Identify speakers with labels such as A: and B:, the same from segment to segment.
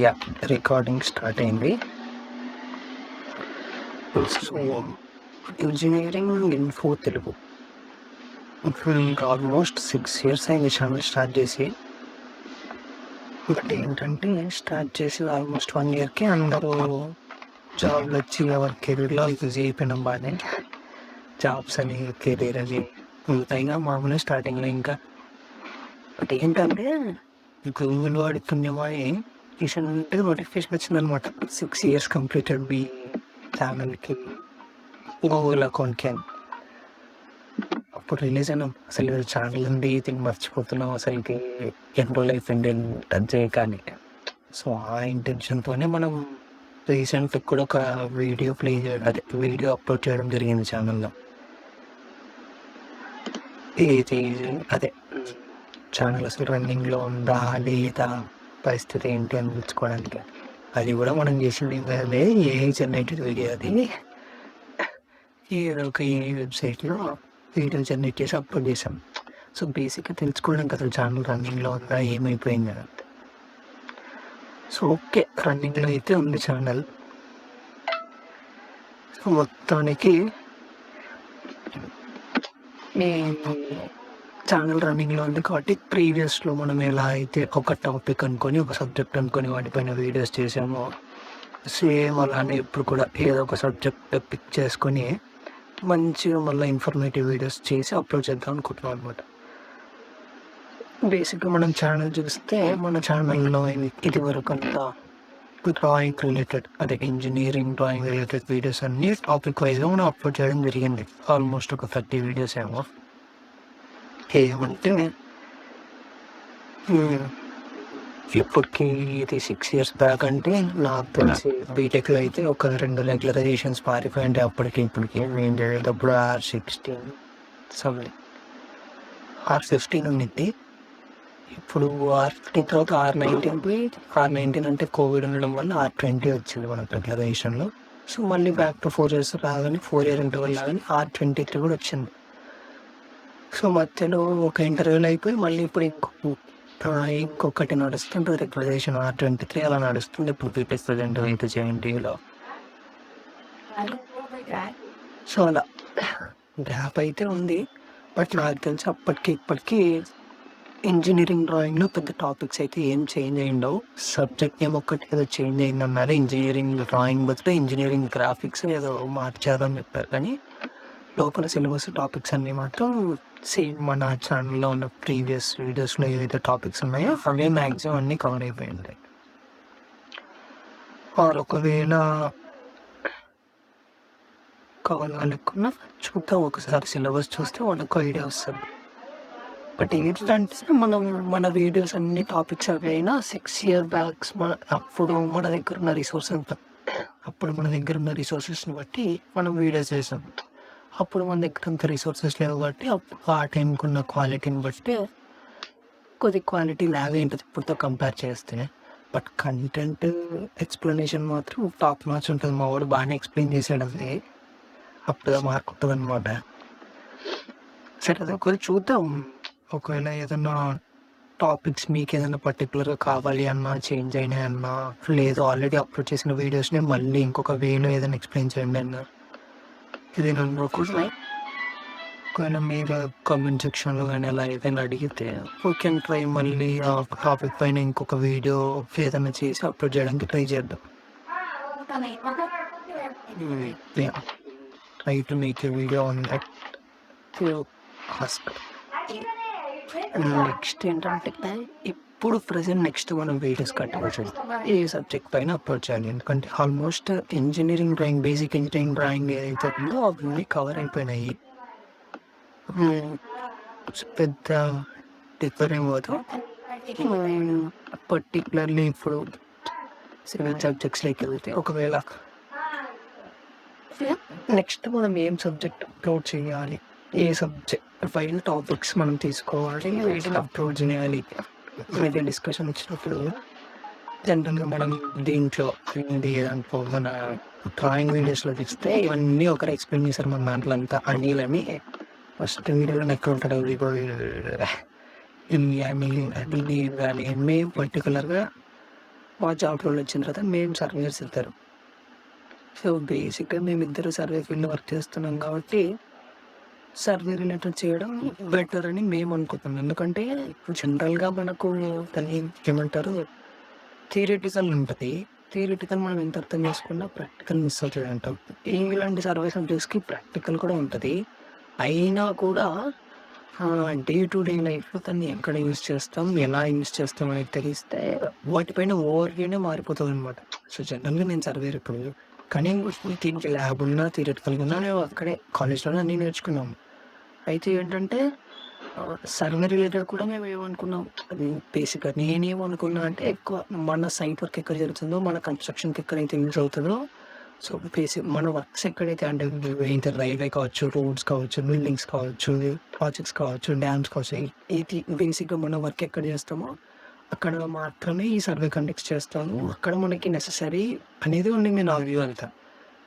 A: Yeah recording start అయింది. So engineering info Telugu ఇంకా almost 6 years అయింది ఛానల్ స్టార్ట్ చేసి. బట్ ఏంటంటే స్టార్ట్ చేసి ఆల్మోస్ట్ 1 yearకి అందరూ జాబ్లు వచ్చి ఎవరి కెరీర్లో బిజీ అయిపోయినాం. బాగానే జాబ్స్ అని కెరీర్ అని మిగతాయిగా మామూలుగా స్టార్టింగ్లో ఇంకా. బట్ ఏంటంటే గూగుల్ వాడి పుణ్యమాయి రీసెంట్గా నోటిఫికేషన్ వచ్చిందనమాట. 6 years కంప్లీటెడ్ మీ ఛానల్కి గూగుల్ అకౌంట్కి అని. అప్పుడు రిలీజ్ అయినాం. అసలు ఛానల్ ఉంది దీన్ని మర్చిపోతున్నాం, అసలుకి ఎన్రోల్ అయిపోయింది టచ్ చేయకాని. సో ఆ ఇంటెన్షన్తోనే మనం రీసెంట్గా కూడా ఒక వీడియో వీడియో అప్లోడ్ చేయడం జరిగింది ఛానల్లో. ఇది ఛానల్ అసలు రన్నింగ్లో ఉందా లేదా, పరిస్థితి ఏంటి అని తెలుసుకోవడానికి. అది కూడా మనం చేసింది అదే ఏఐ జనరేటెడ్ వీడియో. అది ఏదో ఒక ఏఐ వెబ్సైట్లో వీడియో జనరేట్ చేసి అప్లోడ్ చేసాం. సో బేసిక్గా తెలుసుకోవడానికి అసలు ఛానల్ రన్నింగ్లో ఉందా, ఏమైపోయింది అని. సో ఓకే, రన్నింగ్లో అయితే ఉంది ఛానల్. సో మొత్తానికి ఛానల్ రన్నింగ్లో ఉంది కాబట్టి ప్రీవియస్లో మనం ఎలా అయితే ఒక టాపిక్ అనుకొని, ఒక సబ్జెక్ట్ అనుకొని వాటిపైన వీడియోస్ చేసామో, సేమ్ అలానే ఇప్పుడు కూడా ఏదో ఒక సబ్జెక్ట్ పిక్ చేసుకొని మంచిగా మళ్ళీ ఇన్ఫర్మేటివ్ వీడియోస్ చేసి అప్లోడ్ చేద్దాం అనుకుంటున్నాం అనమాట. బేసిక్గా మనం ఛానల్ చూస్తే మన ఛానల్లో ఇది వరకు అంతా drawing related, engineering drawing related videos అన్నీ టాపిక్ వైజ్గా మనం అప్లోడ్ చేయడం జరిగింది. ఆల్మోస్ట్ ఒక 30 వీడియోస్ ఏమో. ఏమంటే ఇప్పటికి ఇది 6 years బ్యాక్ అంటే నాకు తెలిసి బీటెక్లో అయితే ఒక 2 రెగ్యులరైజేషన్స్ పారిపోయింటే అప్పటికి ఇప్పటికి. నేను చదివేటప్పుడు R16 R15 ఉండింది. ఇప్పుడు R15 తర్వాత R19 పోయి, R19 అంటే కోవిడ్ ఉండడం వల్ల R20 వచ్చింది మన రెగ్యులరైజేషన్లో. సో మళ్ళీ బ్యాక్ టు 4 years రాగానే 4 year ఇంటర్వల్ రాగానే R23 కూడా వచ్చింది. సో మధ్యలో ఒక ఇంటర్వ్యూలు అయిపోయి మళ్ళీ ఇప్పుడు ఇంకొకటి నడుస్తుంది రెగ్యులరైజేషన్ R23 అలా నడుస్తుంది ఇప్పుడు బీటెక్ ప్రజెంట్ అయితే జేఎన్టీయూలో. సో అలా గ్యాప్ అయితే ఉంది. బట్ నాకు తెలిసి అప్పటికి ఇప్పటికీ ఇంజనీరింగ్ డ్రాయింగ్లో పెద్ద టాపిక్స్ అయితే ఏం చేంజ్ అయ్యిండవు. సబ్జెక్ట్ ఏమొక్కటి ఏదో చేంజ్ అయిందన్నారు. ఇంజనీరింగ్ డ్రాయింగ్ బదులు ఇంజనీరింగ్ గ్రాఫిక్స్ ఏదో మార్చారని చెప్పారు, కానీ లోపల సిలబస్ టాపిక్స్ అన్నీ మాత్రం సేమ్ మన ఛానల్లో ఉన్న ప్రీవియస్ వీడియోస్లో ఏదైతే టాపిక్స్ ఉన్నాయో అవే మ్యాక్సిమం అన్నీ కవర్ అయిపోయింది. ఒకవేళ కావాలనుకున్నా చూద్దాం, ఒకసారి సిలబస్ చూస్తే వాళ్ళకు ఐడియా వస్తుంది. బట్ ఏంటంటే మన వీడియోస్ అన్ని టాపిక్స్ అవి అయినా 6 years బ్యాక్స్ అప్పుడు మన దగ్గర ఉన్న రిసోర్సెస్ని బట్టి మనం వీడియోస్ చేసాం. అప్పుడు మన దగ్గర అంత రిసోర్సెస్ లేవు కాబట్టి ఆ టైంకి ఉన్న క్వాలిటీని బట్టి కొద్ది క్వాలిటీ ల్యాగ్ ఉంటుంది ఇప్పుడుతో కంపేర్ చేస్తే. బట్ కంటెంట్ ఎక్స్ప్లెనేషన్ మాత్రం టాప్ మ్యాచ్ ఉంటుంది. మా వాడు బాగానే ఎక్స్ప్లెయిన్ చేసాడు, అది అప్పుడుగా మార్క్ ఉంటుంది అనమాట. సరే అది ఒకవేళ చూద్దాం. ఒకవేళ ఏదన్నా టాపిక్స్ మీకు ఏదైనా పర్టికులర్గా కావాలి అన్నా, చేంజ్ అయినాయి అన్నా, లేదు ఆల్రెడీ అప్లోడ్ చేసిన వీడియోస్ని మళ్ళీ ఇంకొక వేలో ఏదైనా ఎక్స్ప్లెయిన్ చేయండి అన్నా, ఇది నన్ను ఒకవేళ మీరు కామెంట్ సెక్షన్లో కానీ అలా ఏదైనా అడిగితే వీ కెన్ ట్రై మళ్ళీ ఆ టాపిక్ పైన ఇంకొక వీడియో ఏదైనా చేసి అప్లోడ్ చేయడానికి ట్రై చేద్దాం. Try to make a video on that ask. Next ఏంటంటే ఇప్పుడు ప్రజెంట్ నెక్స్ట్ మనం వీడియోస్ కట్టవచ్చు ఏ సబ్జెక్ట్ పైన అప్లోడ్ చేయాలి. ఎందుకంటే almost engineering drawing, basic engineering drawing ఏదైతే ఉందో అవన్నీ కవర్ అయిపోయినాయి. పెద్ద డిఫర్ ఏమవుతూ పర్టికులర్లీ ఇప్పుడు 7 సబ్జెక్ట్స్లోకి వెళ్తే ఒకవేళ నెక్స్ట్ మనం ఏం సబ్జెక్ట్ అప్లోడ్ చేయాలి, ఏ సబ్జెక్ట్ 5 టాపిక్స్ మనం తీసుకోవాలి, వీటిని అప్లోడ్ చేయాలి మీద డిస్కషన్ వచ్చినప్పుడు జనరల్గా మనం దీంట్లో మన డ్రాయింగ్ వీడియోస్లో తీస్తే ఇవన్నీ ఒకరు ఎక్స్ప్లెయిన్ చేశారు. మన దాంట్లో అంతా అనిల్ అని ఫస్ట్ వీడియోలో ఎక్కడ ఉంటాడు ఎంఏ పర్టికులర్గా జాబ్ రోల్ వచ్చిన తర్వాత మేము సర్వేయర్స్ ఇద్దరు. సో, బేసిక్‌గా మేమిద్దరు సర్వే ఫీల్డ్‌లో వర్క్ చేస్తున్నాం కాబట్టి, సర్వే రిలేటెడ్ చేయడం బెటర్ అని మేము అనుకుంటున్నాం. ఎందుకంటే ఇప్పుడు జనరల్‌గా మనకు దాన్ని ఏమంటారు థియరిటికల్ ఉంటది. థియరిటికల్ మనం ఎంత అర్థం చేసుకున్నా ప్రాక్టికల్ మిస్ అవుతాడంటాం. ఇలాంటి సర్వే సబ్జెక్ట్స్‌కి ప్రాక్టికల్ కూడా ఉంటది. అయినా కూడా డే టు డే లైఫ్‌లో దాన్ని ఎక్కడ యూజ్ చేస్తాం, ఎలా యూజ్ చేస్తాం అనేది తెలిస్తే వాటిపైన ఓవర్ వ్యూనే మారిపోతదనమాట. సో, జనరల్‌గా నేను సర్వేయర్ ఇప్పుడు. కానీ దీనికి ల్యాబ్ ఉన్నా, థియరిటికల్‌గా ఉన్నా మేము అక్కడే కాలేజ్‌లోనే అన్నీ నేర్చుకున్నాము. అయితే ఏంటంటే సర్వే రిలేటెడ్ కూడా మేమేమనుకున్నాం, అది బేసిక్‌గా నేనేమనుకున్నా అంటే ఎక్కువ మన సైట్ వర్క్ ఎక్కడ జరుగుతుందో, మన కన్‌స్ట్రక్షన్‌కి ఎక్కడైతే యూజ్ అవుతదో, సో, మన వర్క్స్ ఎక్కడైతే అంటే either రైల్వే కావచ్చు, రోడ్స్ కావచ్చు, బిల్డింగ్స్ కావచ్చు, ప్రాజెక్ట్స్ కావచ్చు, డ్యామ్స్ కావచ్చు, ఇది బేసిక్‌గా మన వర్క్ ఎక్కడ చేస్తామో అక్కడ మాత్రమే ఈ సర్వే కండక్ట్ చేస్తాము. అక్కడ మనకి నెసెసరీ అనేది ఉండింది నా వ్యూ అంతా.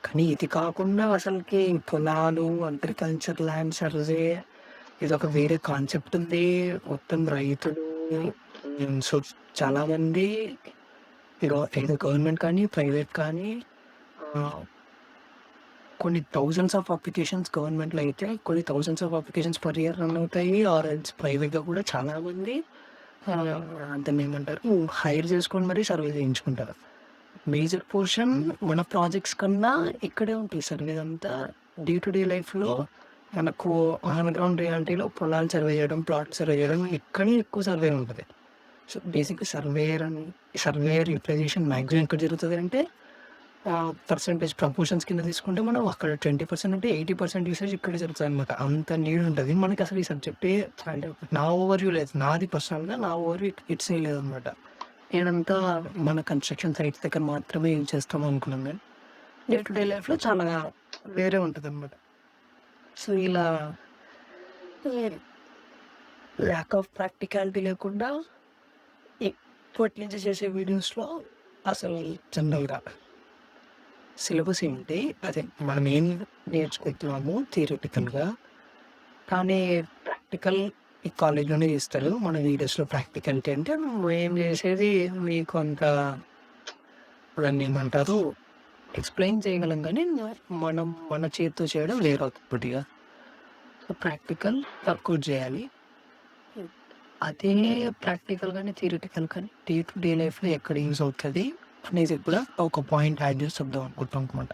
A: కానీ ఇది కాకుండా అసలకి పొలాలు, అగ్రికల్చర్ ల్యాండ్ సర్వే ఇదొక వేరే కాన్సెప్ట్ ఉంది. మొత్తం రైతులు సో, చాలామంది ఏదో గవర్నమెంట్ కానీ, ప్రైవేట్ కానీ ఆహ్, కొన్ని థౌసండ్స్ ఆఫ్ అప్లికేషన్స్ గవర్నమెంట్‌లో అయితే కొన్ని thousands of applications per year run అవుతాయి. ఆర్ ఎల్స్ ప్రైవేట్‌గా కూడా చాలామంది దాన్నేమంటారు హైర్ చేసుకొని మరీ సర్వే చేయించుకుంటారు. మేజర్ పోర్షన్ మన ప్రాజెక్ట్స్ కన్నా ఇక్కడే ఉంటాయి సర్వే అంతా. డే టు డే లైఫ్‌లో మనకు ఆన్ గ్రౌండ్ రియాలిటీలో పొలాలు సర్వే చేయడం, ప్లాట్ సర్వే చేయడం ఇక్కడే ఎక్కువ సర్వే ఉంటది. సో, బేసిక్‌గా సర్వేయర్ యుటిలైజేషన్ మాక్సిమం ఎక్కడ జరుగుతది అంటే పర్సెంటేజ్ ప్రపోర్షన్స్ కింద తీసుకుంటే మనం అక్కడ 20% ఉంటే 80% యూసేజ్ ఇక్కడే జరుగుతదనమాట. అంత నీడ్ ఉంటది. మనకసలు ఈ సబ్జెక్టే అంటే నా ఓవర్‌వ్యూ లేదు. నాది పర్సనల్‌గా నా ఓవర్‌వ్యూ ఇటు సైడ్ లేదనమాట. నేనంతా మన కన్‌స్ట్రక్షన్ సైట్స్ దగ్గర మాత్రమే యూజ్ చేస్తాం అనుకున్నాను నేను. డే టు డే లైఫ్‌లో చాలా వేరే ఉంటదనమాట. సో, ఇలా ల్యాక్ ఆఫ్ ప్రాక్టికాలిటీ లేకుండా ఇప్పటి నుంచి చేసే వీడియోస్‌లో అసలు జనరల్‌గా సిలబస్ ఏంటి? అదే మనం ఏం నేర్చుకుంటున్నాము థియరిటికల్‌గా. కానీ ప్రాక్టికల్ ఈ కాలేజ్‌లోనే చేస్తారు. మన వీడియోస్‌లో ప్రాక్టికాలిటీ అంటే మేము చేసేది మీకు అంత దాన్నేమంటారు ఎక్స్‌ప్లెయిన్ చేయగలం గానీ, మనం మన చేత్తో చేయడం వేరవుతది కొద్దిగా. సో, ప్రాక్టికల్ తక్కువ చేయాలి. అదే ప్రాక్టికల్ గానీ, థియరిటికల్ కానీ డే టు డే లైఫ్‌లో ఎక్కడ యూజ్ అవుతది అనేది కూడా ఒక పాయింట్ యాడ్ చేసి చెప్దాం అనుకుంటాం అనమాట.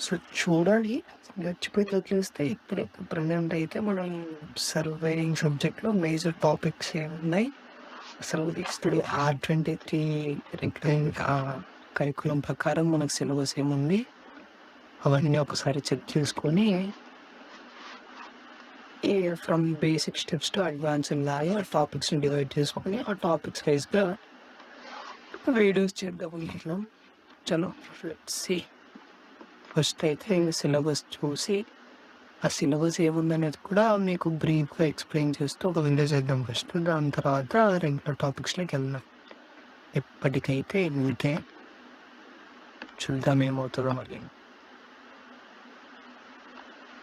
A: సో, చూడాలి. గచ్చిపోయి వదిలేస్తే ఇప్పుడే ప్రెజెంట్ అయితే మనం సర్వేయింగ్ సబ్జెక్ట్‌లో మేజర్ టాపిక్స్ ఏమున్నాయి? అసలు ఇప్పుడు R23 కరిక్యులం ప్రకారం మనకు సిలబస్ ఏముంది? అవన్నీ ఒకసారి చెక్ చేసుకొని from basic steps to advanced లాగా టాపిక్స్‌ని డివైడ్ చేసుకొని ఆ టాపిక్స్ వైస్‌గా వీడియోస్ చేద్దాం అనుకుంటున్నాం. చలో లెట్స్ సీ. ఫస్ట్ అయితే సిలబస్ చూసి ఆ సిలబస్ ఏముందనేది కూడా మీకు బ్రీఫ్‌గా ఎక్స్‌ప్లెయిన్ చేస్తూ ఒక వీడియో చేద్దాం ఫస్ట్. దాని తర్వాత రెగ్యులర్ టాపిక్స్‌లోకి వెళ్దాం. ఇప్పటికైతే ఇంతే. చూద్దాం ఏమవుతదో మరి.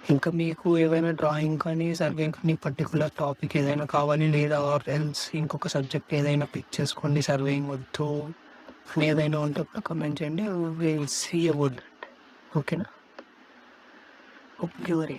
A: ఇంకా మీకు ఏవైనా డ్రాయింగ్ కానీ, సర్వేయింగ్ కానీ పర్టిక్యులర్ టాపిక్ ఏదైనా కావాలి లేదా ఆర్ ఎల్స్ ఇంకొక సబ్జెక్ట్ ఏదైనా పిక్ చేసుకోండి సర్వేయింగ్ వద్దు అని ఏదైనా ఉంటే కూడా కామెంట్ చేయండి. Will see about that. ఓకేనా? ఓకే మరి.